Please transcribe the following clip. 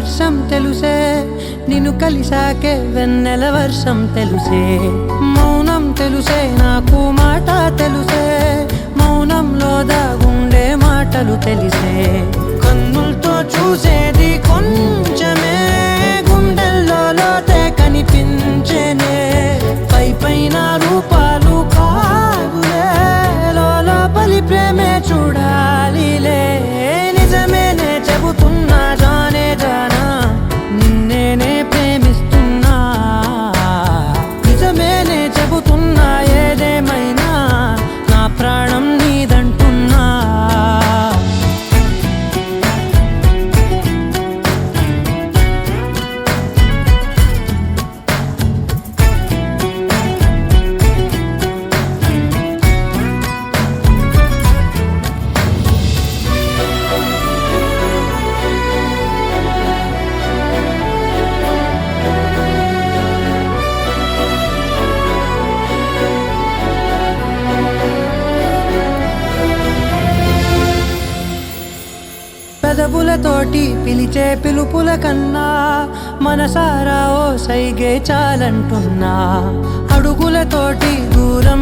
వర్షం తెలుసే, నిన్ను కలిసాకే వెన్నెల వర్షం తెలుసే. మౌనం తెలుసే నాకు మాట తెలుసే, మౌనంలో దాగుండే మాటలు తెలిసే. కన్నులతో చూసేది కొంచెమే, గుండెల్లో లోతే కనిపించేనే. పై పైన రూపాలు కాదులే, లోపలి ప్రేమే చూడాలిలే. నిజమేనే చెబుతున్నా జానే జానా, నిన్నేనే ప్రేమిస్తున్నా. నిజమేనే చెబుతున్నా ఏదేమైనా, నా ప్రాణం నీదంటున్నా. పెదవులతోటి పిలిచే పిలుపుల కన్నా, మనసారా ఓ సైగే చాలంటున్నా. అడుగులతోటి దూరం